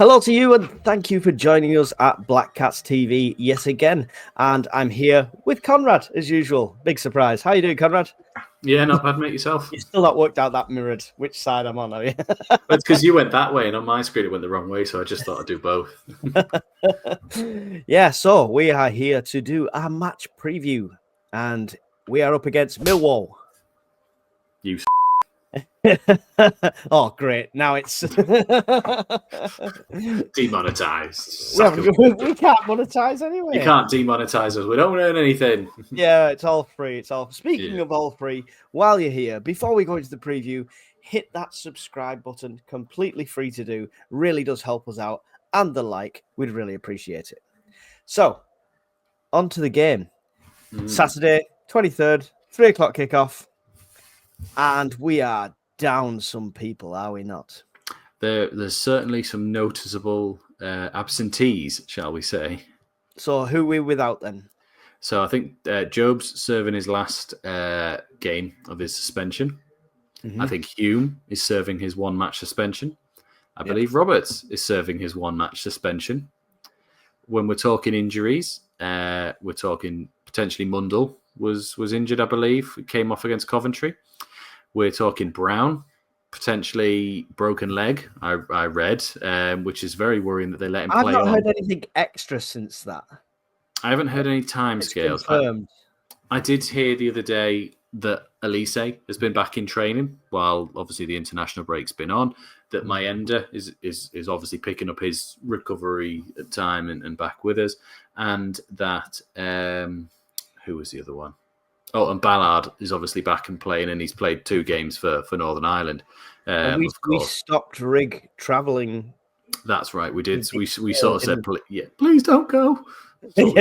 Hello to you, and thank you for joining us at Black Cats TV yet again. And I'm here with Conrad, as usual. Big surprise. How you doing, Conrad? Yeah, not bad, mate. Yourself? You've still not worked out that mirrored which side I'm on, have you? It's because you went that way, and on my screen it went the wrong way, so I just thought I'd do both. Yeah, so we are here to do our match preview, and we are up against Millwall. You Oh, great. Now it's demonetized. we can't monetize anyway. You can't demonetize us. We don't earn anything. Yeah, it's all free. It's all speaking of all free. While you're here, before we go into the preview, hit that subscribe button. Completely free to do. Really does help us out. And the like, we'd really appreciate it. So, on to the game. Saturday, 23rd, 3 o'clock kickoff. And we are down some people, are we not? There's certainly some noticeable absentees, shall we say. So who are we without then? So I think Job's serving his last game of his suspension. I think Hume is serving his one-match suspension. I believe Roberts is serving his one-match suspension. When we're talking injuries, we're talking potentially Mundell was injured, I believe. It came off against Coventry. We're talking Brown, potentially broken leg, I read, which is very worrying that they let him play on. I've not heard anything extra since that. I haven't heard any timescales. I did hear the other day that Elise has been back in training, while obviously the international break's been on, that Mayenda is obviously picking up his recovery time and back with us, and that, who was the other one? Oh, and Ballard is obviously back and playing, and he's played 2 games for Northern Ireland. We stopped Rig travelling. That's right, we did. We sort of said, please don't go. Don't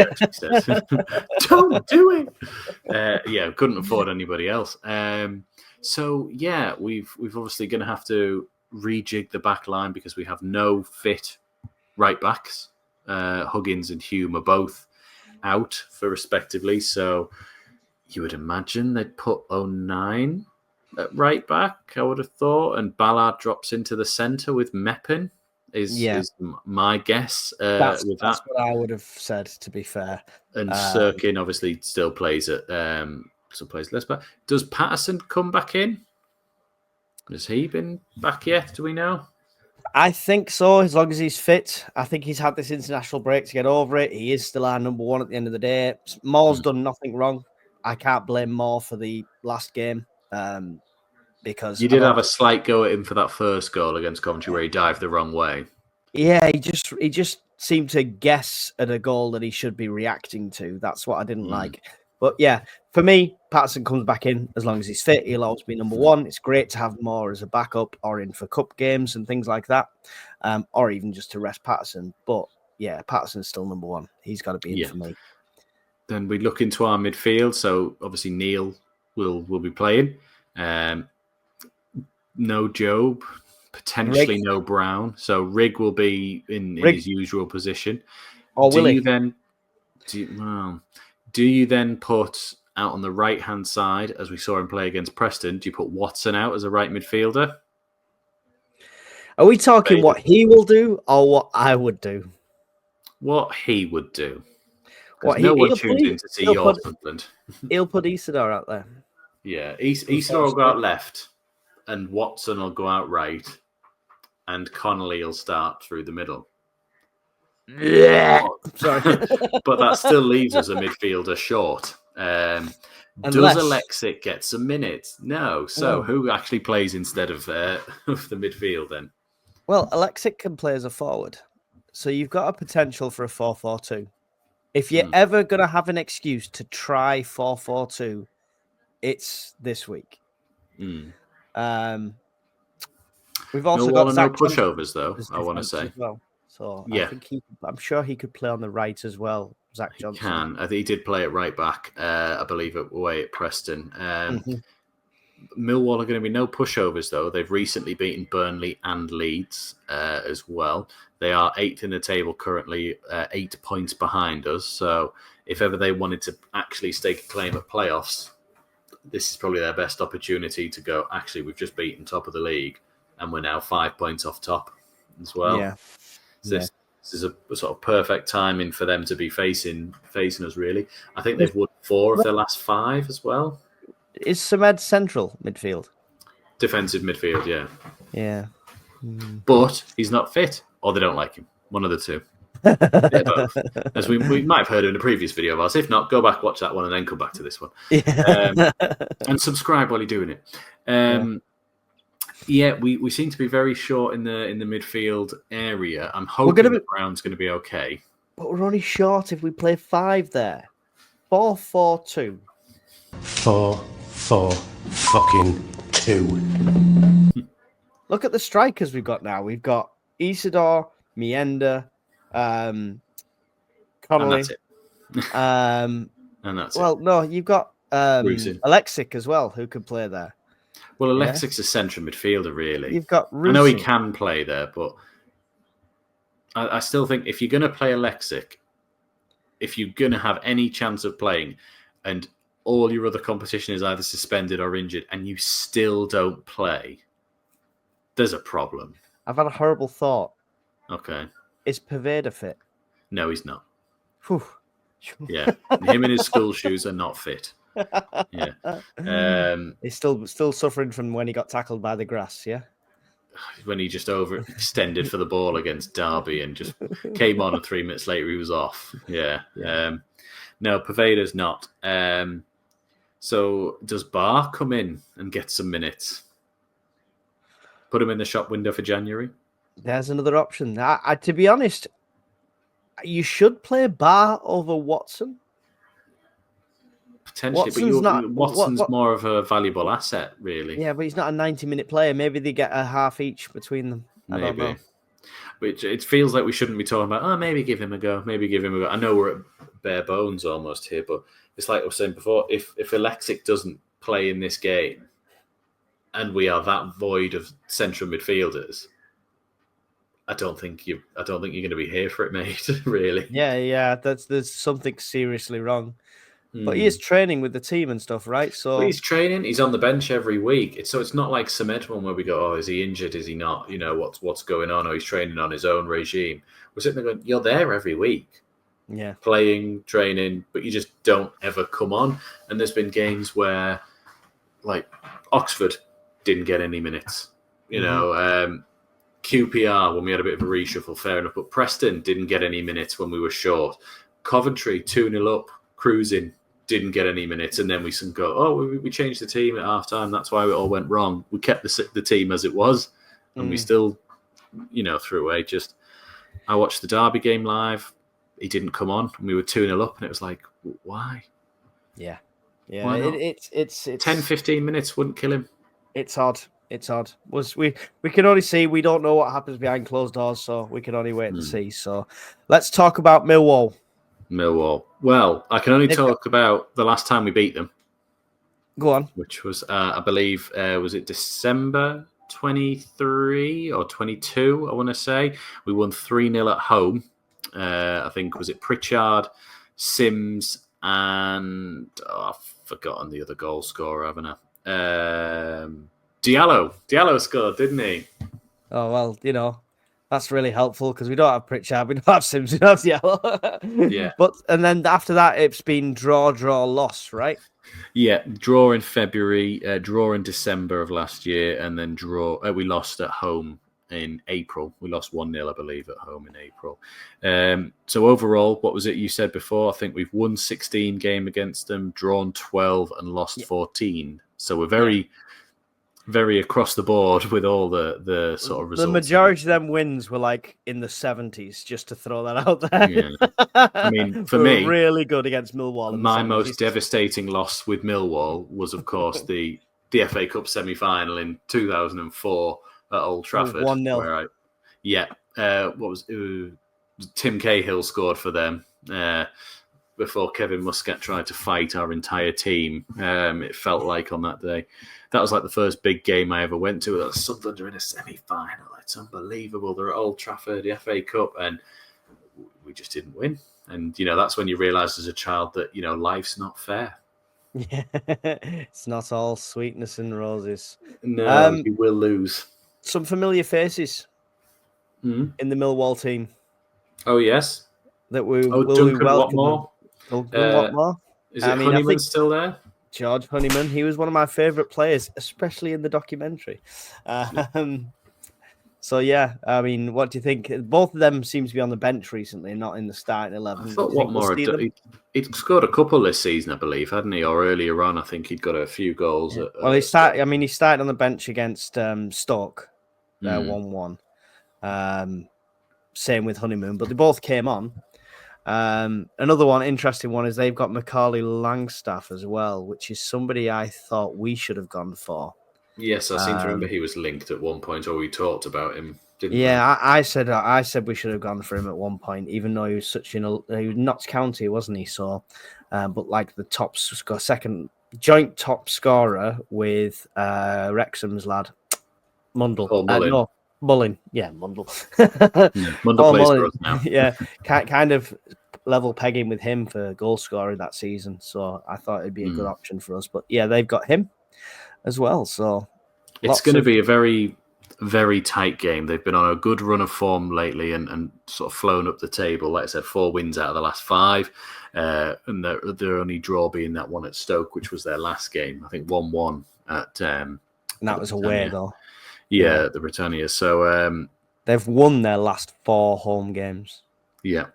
do it. Couldn't afford anybody else. So yeah, we've obviously going to have to rejig the back line because we have no fit right backs. Huggins and Hume are both out for respectively. So you would imagine they'd put 09 at right back, I would have thought, and Ballard drops into the centre with Meppin. Is my guess. That's what I would have said, to be fair. And Sirkin obviously still plays at plays less back. Does Patterson come back in? Has he been back yet? Do we know? I think so, as long as he's fit. I think he's had this international break to get over it. He is still our number one at the end of the day. Moore's done nothing wrong. I can't blame Moore for the last game. Because you did have a slight go at him for that first goal against Coventry where he dived the wrong way. Yeah, he just seemed to guess at a goal that he should be reacting to. That's what I didn't like. But yeah, for me, Patterson comes back in as long as he's fit. He'll always be number one. It's great to have Moore as a backup or in for cup games and things like that, or even just to rest Patterson. But yeah, Patterson's still number one. He's got to be in for me. Then we look into our midfield. So obviously Neil will be playing. No Job, potentially Rig. No Brown. So Rig will be in his usual position. Or will he? Do you then put out on the right-hand side, as we saw him play against Preston, do you put Watson out as a right midfielder? Are we talking what he will do or what I would do? What he would do. No one tunes in to see your Sunderland. He'll put Isidore out there. Yeah, Isidore will go out left. And Watson will go out right, and Connolly will start through the middle. Yeah, sorry, but that still leaves us a midfielder short. Does Alexic get some minutes? No. So who actually plays instead of the midfield then? Well, Alexic can play as a forward, so you've got a potential for a 4-4-2. If you're ever going to have an excuse to try 4-4-2, it's this week. We've also got no pushovers though. I want to say, well. So yeah, I'm sure he could play on the right as well. Zach Johnson can. I think he did play at right back. I believe away at Preston. Millwall are going to be no pushovers though. They've recently beaten Burnley and Leeds as well. They are 8th in the table currently, 8 points behind us. So if ever they wanted to actually stake a claim at playoffs, this is probably their best opportunity to go, actually, we've just beaten top of the league and we're now 5 points off top as well. Yeah. So this is a sort of perfect timing for them to be facing us, really. I think they've won 4 of their last 5 as well. Is Samed central midfield? Defensive midfield, yeah. Yeah. But he's not fit, or they don't like him. One of the two. Yeah, both. As we might have heard in a previous video of ours. If not, go back, watch that one, and then come back to this one. Yeah. And subscribe while you're doing it. We seem to be very short in the midfield area. I'm hoping the ground's going to be okay. But we're only short if we play 5 there. 4-4-2. 4-4-2. Look at the strikers we've got now. We've got Isidore, Mienda, Connolly. And that's it. And that's well, it. no, you've got Alexic as well, who can play there. Well, Alexic's a central midfielder, really. You've got Rusin. I know he can play there, but I still think if you're going to play Alexic, if you're going to have any chance of playing, and all your other competition is either suspended or injured, and you still don't play, there's a problem. I've had a horrible thought. Okay. Is Paveda fit? No, he's not. Whew. Yeah. Him and his school shoes are not fit. Yeah. He's still suffering from when he got tackled by the grass, yeah? When he just overextended for the ball against Derby and just came on, and 3 minutes later he was off. Yeah. No, Paveda's not. So does Barr come in and get some minutes? Put him in the shop window for January? There's another option. To be honest, you should play Barr over Watson. Potentially, Watson's more of a valuable asset, really. Yeah, but he's not a 90-minute player. Maybe they get a half each between them. I don't know. Which it feels like we shouldn't be talking about, maybe give him a go, I know we're at bare bones almost here, but it's like I was saying before, if Alexic doesn't play in this game and we are that void of central midfielders, I don't think you're going to be here for it, mate, really. Yeah, there's something seriously wrong. But he is training with the team and stuff, right? So he's training. He's on the bench every week. It's not like Samed one where we go, is he injured? Is he not? What's going on? Or he's training on his own regime. We're sitting there going, you're there every week. Yeah. Playing, training, but you just don't ever come on. And there's been games where, like, Oxford didn't get any minutes. QPR, when we had a bit of a reshuffle, fair enough. But Preston didn't get any minutes when we were short. Coventry, 2-0 up, cruising, didn't get any minutes, and then we go, we changed the team at half time. That's why it all went wrong. We kept the team as it was, and we still, threw away. I watched the Derby game live. He didn't come on, and we were 2-0 up, and it was like, why? Yeah. Why not? It's 10-15 minutes wouldn't kill him. It's odd. We can only see. We don't know what happens behind closed doors, so we can only wait and see. So let's talk about Millwall. Well, I can only talk about the last time we beat them. Go on. Which was, I believe, was it December 23 or 22, I want to say. We won 3-0 at home. I think, was it Pritchard, Sims, and I've forgotten the other goal scorer, haven't I? Diallo scored, didn't he? Oh, well, that's really helpful because we don't have Pritchard, we don't have Sims, we don't have Diallo. Yeah. And then after that, it's been draw, loss, right? Yeah, draw in February, draw in December of last year, and then draw. We lost at home in April. We lost 1-0, I believe, at home in April. So overall, what was it you said before? I think we've won 16 game against them, drawn 12, and lost 14. So we're very across the board with all the sort of results. The majority of them wins were like in the 70s, just to throw that out there. Yeah. I mean, for me, really good against Millwall. My most devastating loss with Millwall was, of course, the FA Cup semi-final in 2004 at Old Trafford. 1-0. What was Tim Cahill scored for them before Kevin Muscat tried to fight our entire team. It felt like on that day. That was like the first big game I ever went to. That was Sunderland are in a semi-final. It's unbelievable. They're at Old Trafford, the FA Cup, and we just didn't win. And, that's when you realise as a child that, life's not fair. Yeah, it's not all sweetness and roses. No, you will lose. Some familiar faces. Mm. in the Millwall team Oh, yes. that we Oh, will we Duncan welcome Watmore. Duncan Watmore. Is I it mean, I Honeyman think still there? George Honeyman, he was one of my favourite players, especially in the documentary. So, yeah, I mean, what do you think? Both of them seem to be on the bench recently, not in the starting 11. I thought Do you think we'll Watmore, see them? he'd scored a couple this season, I believe, hadn't he? Or earlier on, I think he'd got a few goals. Yeah. At, Well, he started on the bench against Stoke, 1-1. Same with Honeymoon, but they both came on. Another one, interesting one, is they've got Macaulay Langstaff as well, which is somebody I thought we should have gone for. Yes, I seem to remember he was linked at one point, or we talked about him, didn't we? Yeah, I said we should have gone for him at one point, even though he was he was Notts County, wasn't he? So, but like the second joint top scorer with Wrexham's lad Mundle. Paul Mullin. No, Mullin. Yeah, Mundle. Mundle plays for us now. Yeah, kind of level pegging with him for goal scoring that season. So I thought it'd be a good option for us. But yeah, they've got him as well. So it's going to be a very, very tight game. They've been on a good run of form lately and sort of flown up the table. Like I said, 4 wins out of the last 5. And their only draw being that one at Stoke, which was their last game. I think 1-1 at... and that was away, though. Yeah, at the Britannia. So... they've won their last 4 home games. Yeah.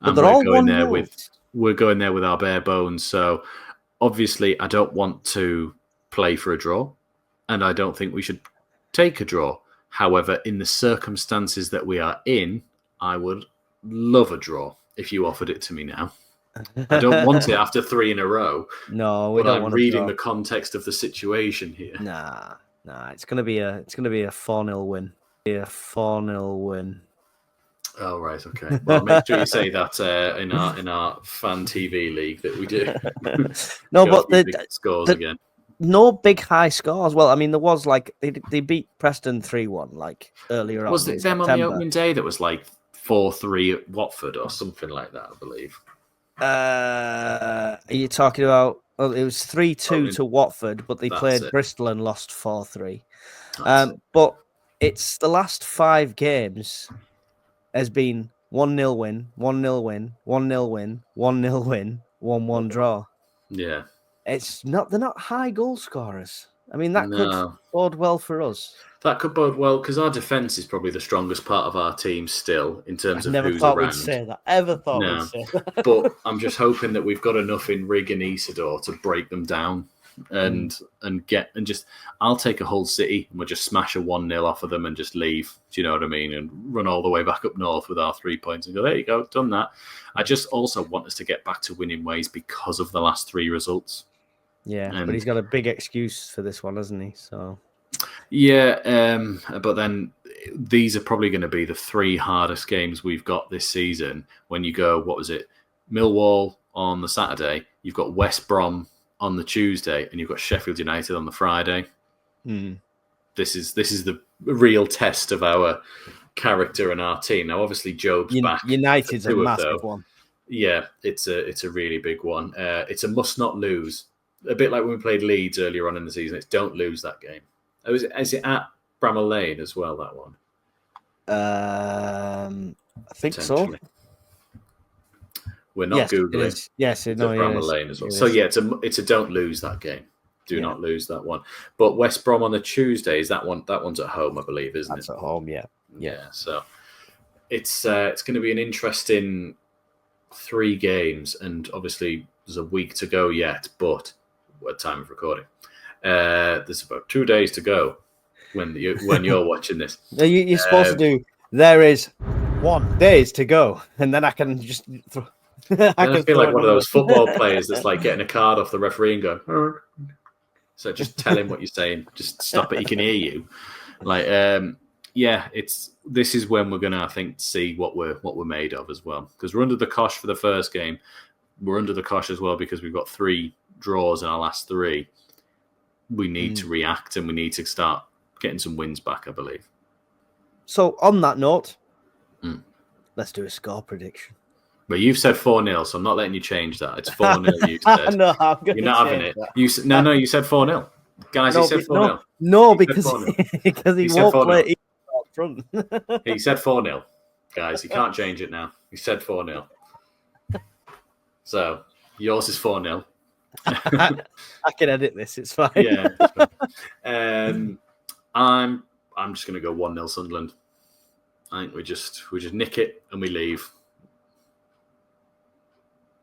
But and they're all we're going there with our bare bones. So obviously I don't want to play for a draw, and I don't think we should take a draw. However, in the circumstances that we are in, I would love a draw if you offered it to me now. I don't want it after 3 in a row. No, we don't want to. I'm reading the context of the situation here. Nah, it's gonna be a 4-0 win. A 4-0 win. Oh, right, okay. Well, make sure you say that in our fan TV league that we do. No, but the scores again. No big high scores. Well, I mean, there was like they beat Preston 3-1 like earlier on. Was it them on the opening day that was like 4-3 at Watford or something like that? I believe. Are you talking about? Well, it was 3-2 to Watford, but they played Bristol and lost 4-3. But it's the last 5 games has been 1-0 win, 1-0 win, 1-0 win, 1-0 win, 1-1 draw. Yeah. They're not high goal scorers. I mean, that could bode well for us. That could bode well because our defence is probably the strongest part of our team still in terms of who's around. Never thought we'd say that. Ever thought we'd say that. But I'm just hoping that we've got enough in Rig and Isidore to break them down I'll take a whole city and we'll just smash a 1-0 off of them and just leave. Do you know what I mean? And run all the way back up north with our 3 points and go, there you go, done that. I just also want us to get back to winning ways because of the last 3 results. Yeah, but he's got a big excuse for this one, hasn't he? So yeah, but then these are probably going to be the 3 hardest games we've got this season. When you go, what was it? Millwall on the Saturday, you've got West Brom on the Tuesday, and you've got Sheffield United on the Friday. This is the real test of our character and our team. Now, obviously, Job's back. United's a massive one. Yeah, it's a really big one. It's a must not lose. A bit like when we played Leeds earlier on in the season. It's don't lose that game. Is it at Bramall Lane as well, that one? I think so. We're not Googling. Yes, it's Bramall Lane as well. So yeah, it's a don't lose that game. Do not lose that one. But West Brom on the Tuesday, is that one? That one's at home, I believe, isn't it? That's at home, yeah. So it's going to be an interesting 3 games, and obviously there's a week to go yet. But what time of recording? There's about 2 days to go when you're watching this. You're supposed to do. There is 1 days to go, and then I can just. I feel like one of those football players that's like getting a card off the referee and going. So just tell him what you're saying. Just stop it. He can hear you. Like, this is when we're gonna, I think, see what we're made of as well. Because we're under the cosh for the first game. We're under the cosh as well because we've got 3 draws in our last 3. We need to react and we need to start getting some wins back, I believe. So on that note, let's do a score prediction. But you've said 4-0, so I'm not letting you change that. It's 4-0. You said. No, you're not having it. You said 4-0, guys. He said 4-0. No, because he won't play. front. He said 4-0, guys. You can't change it now. He said 4-0. So yours is 4-0. I can edit this. It's fine. Yeah. I'm just going to go 1-0 Sunderland. I think we just nick it and we leave.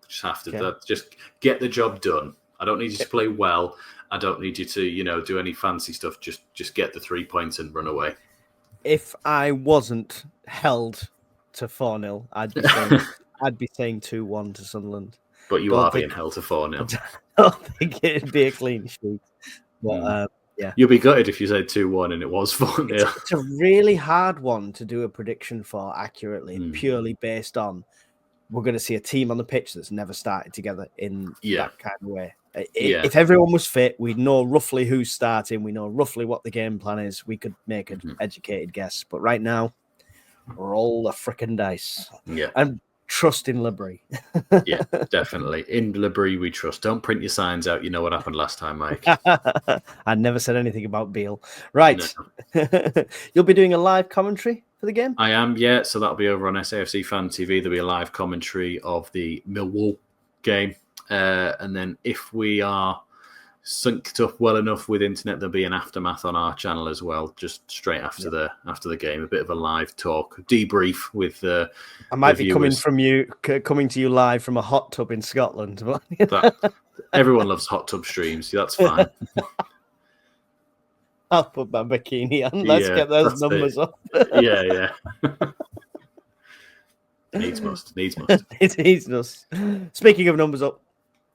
Just have to just get the job done. I don't need you to play well. I don't need you to, do any fancy stuff. Just get the 3 points and run away. If I wasn't held to 4-0, I'd be saying 2-1 to Sunderland. But you are being held to 4-0. I don't think it'd be a clean sheet. But yeah, you'll be gutted if you said 2-1 and it was 4-0. It's a really hard one to do a prediction for accurately, purely based on we're going to see a team on the pitch that's never started together in that kind of way. If everyone was fit, we'd know roughly who's starting. We know roughly what the game plan is. We could make an educated guess. But right now, roll the frickin' dice. Yeah. And trust in Labrie. Yeah, definitely. In Labrie, we trust. Don't print your signs out. You know what happened last time, Mike. I never said anything about Beale. Right. No. You'll be doing a live commentary for the game? I am, yeah. So that'll be over on SAFC Fan TV. There'll be a live commentary of the Millwall game. And then if we are synced up well enough with internet, there'll be an aftermath on our channel as well, just straight after the game. A bit of a live talk, debrief with I might be coming to you live from a hot tub in Scotland. Everyone loves hot tub streams. That's fine. I'll put my bikini on. Let's get those numbers up. Yeah. Needs must. It needs must. Speaking of numbers up,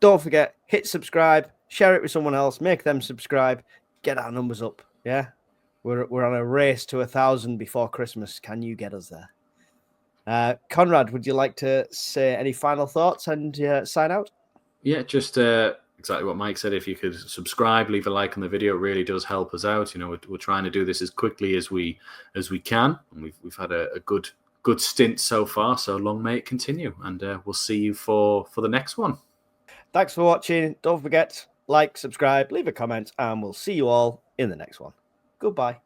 don't forget, hit subscribe, share it with someone else, make them subscribe, get our numbers up. Yeah, we're on a race to 1,000 before Christmas. Can you get us there? Conrad, would you like to say any final thoughts and sign out? Yeah, just exactly what Mike said. If you could subscribe, leave a like on the video, it really does help us out. We're trying to do this as quickly as we can, and we've had a good stint so far. So long may it continue, and we'll see you for the next one. Thanks for watching. Don't forget, like, subscribe, leave a comment, and we'll see you all in the next one. Goodbye.